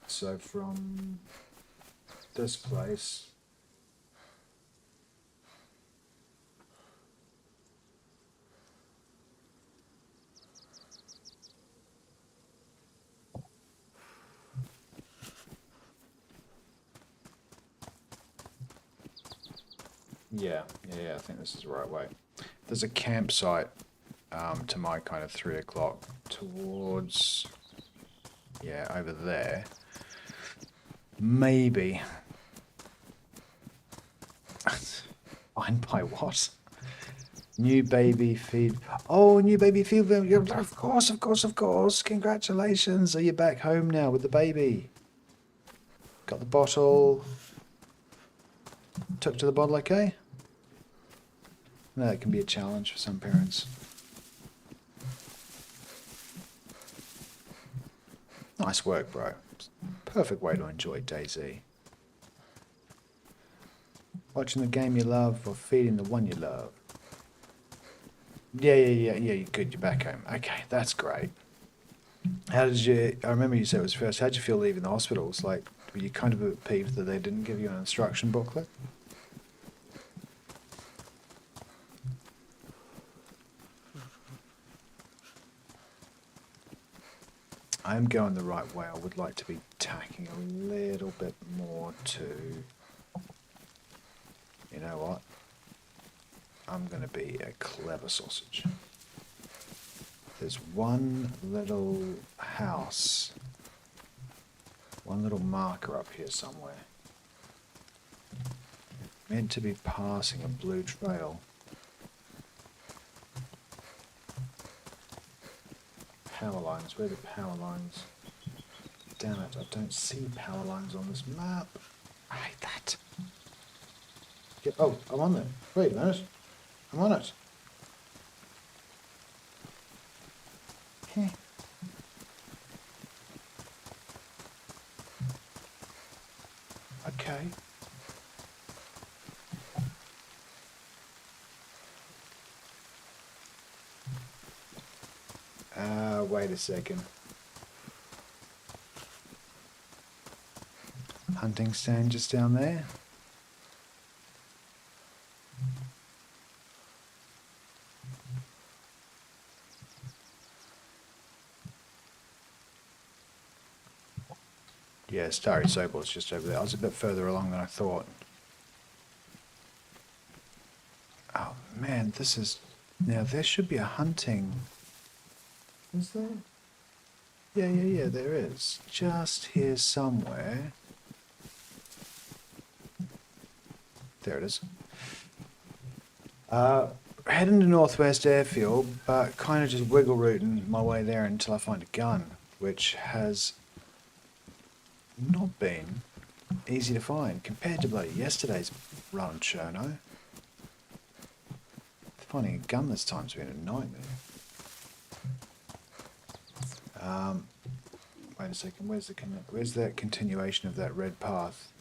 So from this place... Yeah, I think this is the right way. There's a campsite to my kind of 3 o'clock towards, yeah, over there. Maybe. Find by what? New baby feed. Oh, new baby feed. Of course. Congratulations. Are you back home now with the baby? Got the bottle. Took to the bottle okay? No, that can be a challenge for some parents. Nice work, bro. Perfect way to enjoy DayZ. Watching the game you love or feeding the one you love. Yeah, you're good, you're back home. Okay, that's great. How did you, I remember you said it was first, how'd you feel leaving the hospital? It's like, were you kind of a bit peeved that they didn't give you an instruction booklet? I am going the right way. I would like to be tacking a little bit more to... You know what? I'm going to be a clever sausage. There's one little house, one little marker up here somewhere. Meant to be passing a blue trail. Power lines, where are the power lines? Damn it, I don't see power lines on this map. I hate that. Oh, I'm on there. Wait a minute. I'm on it. Heh. Okay. Wait a second. Hunting stand just down there. Yeah, Starry Sobel's just over there. I was a bit further along than I thought. Oh man, this is... Now there should be a hunting... Is there? Yeah, there is. Just here somewhere. There it is. Heading to Northwest Airfield, but kind of just wiggle rooting my way there until I find a gun, which has not been easy to find compared to bloody yesterday's run on Cherno. Finding a gun this time's been a nightmare. Wait a second, where's that continuation of that red path?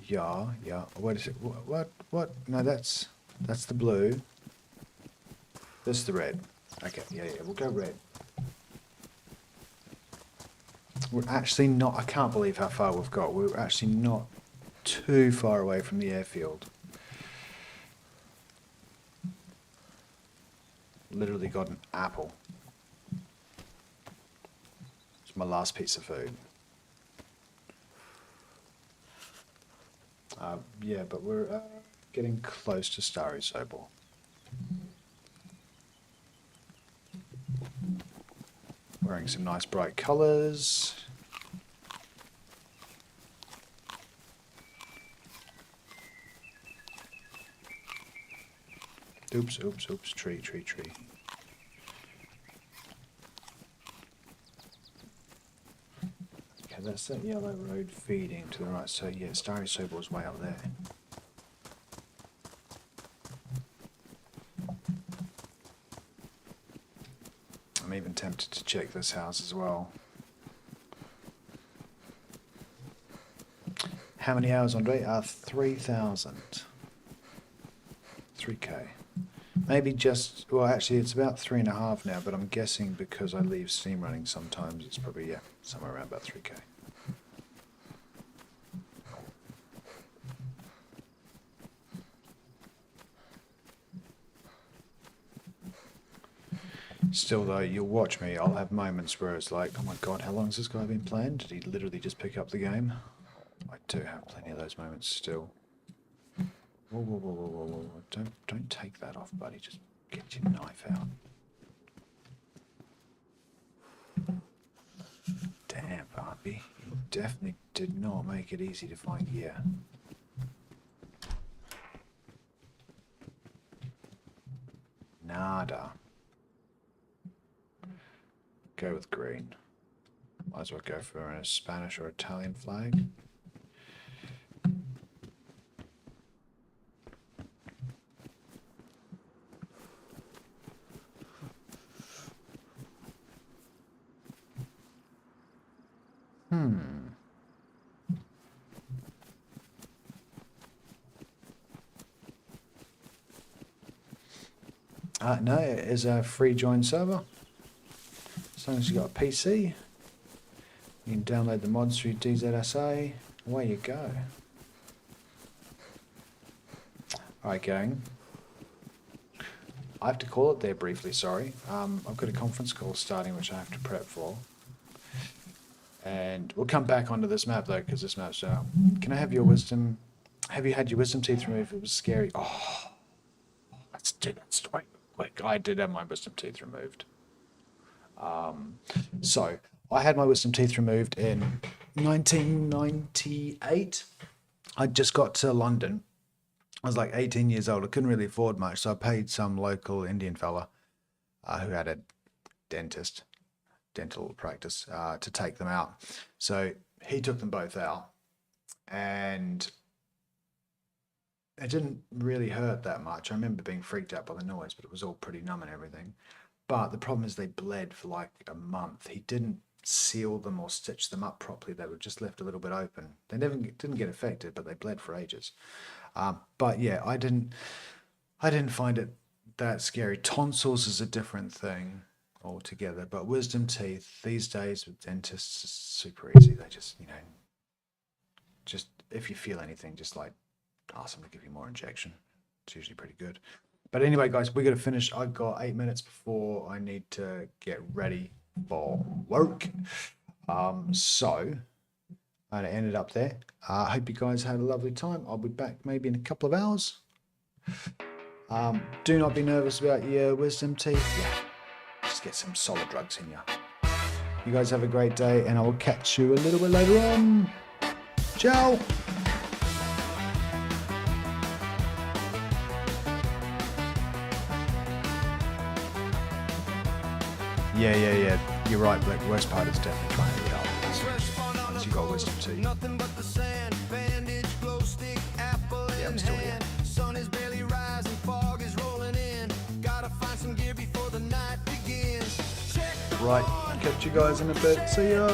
Yeah. Wait a sec. What? No, that's the blue. This is the red. Okay, yeah, we'll go red. We're actually not, I can't believe how far we've got. We're actually not too far away from the airfield. Literally got an apple. It's my last piece of food. Yeah, but we're getting close to Starry Sobel. Wearing some nice bright colours. Oops, tree. Okay, that's that yellow road feeding to the right, so yeah, Starry Sobel's way out there. I'm even tempted to check this house as well. How many hours, Andre? 3,000. 3K. Maybe just, well actually it's about 3.5 now, but I'm guessing because I leave Steam running sometimes, it's probably, yeah, somewhere around about 3K. Still though, you'll watch me, I'll have moments where it's like, oh my god, how long has this guy been playing? Did he literally just pick up the game? I do have plenty of those moments still. Whoa. Don't take that off, buddy. Just get your knife out. Damn, Barbie. You definitely did not make it easy to find gear. Nada. Go with green. Might as well go for a Spanish or Italian flag. No, it is a free join server. As long as you've got a PC, you can download the mods through DayZ. Away you go. Alright, gang. I have to call it there briefly, sorry. I've got a conference call starting which I have to prep for. And we'll come back onto this map though, because this map's out. Can I have your wisdom? Have you had your wisdom teeth removed? It was scary. Oh, let's do that story quick. I did have my wisdom teeth removed. So, I had my wisdom teeth removed in 1998. I just got to London. I was like 18 years old. I couldn't really afford much, so I paid some local Indian fella who had a dental practice to take them out. So he took them both out, and it didn't really hurt that much. I remember being freaked out by the noise, but it was all pretty numb and everything. But the problem is they bled for like a month. He didn't seal them or stitch them up properly. They were just left a little bit open. They didn't get affected, but they bled for ages. But yeah, I didn't find it that scary. Tonsils is a different thing altogether, but wisdom teeth these days with dentists is super easy. They just, just if you feel anything, just like ask them to give you more injection. It's usually pretty good. But anyway, guys, we're going to finish. I've got 8 minutes before I need to get ready for work. So I'm going to end it up there. I hope you guys had a lovely time. I'll be back maybe in a couple of hours. Do not be nervous about your wisdom teeth. Yeah, just get some solid drugs in you. You guys have a great day, and I will catch you a little bit later on. Ciao. Yeah. You're right, Blake. The worst part is definitely trying to get up. Once you got wisdom teeth. Yeah, I'm still here. Sun is barely rising, fog is rolling in. Gotta find some gear before the night begins. Right, catch you guys in a bit. See ya.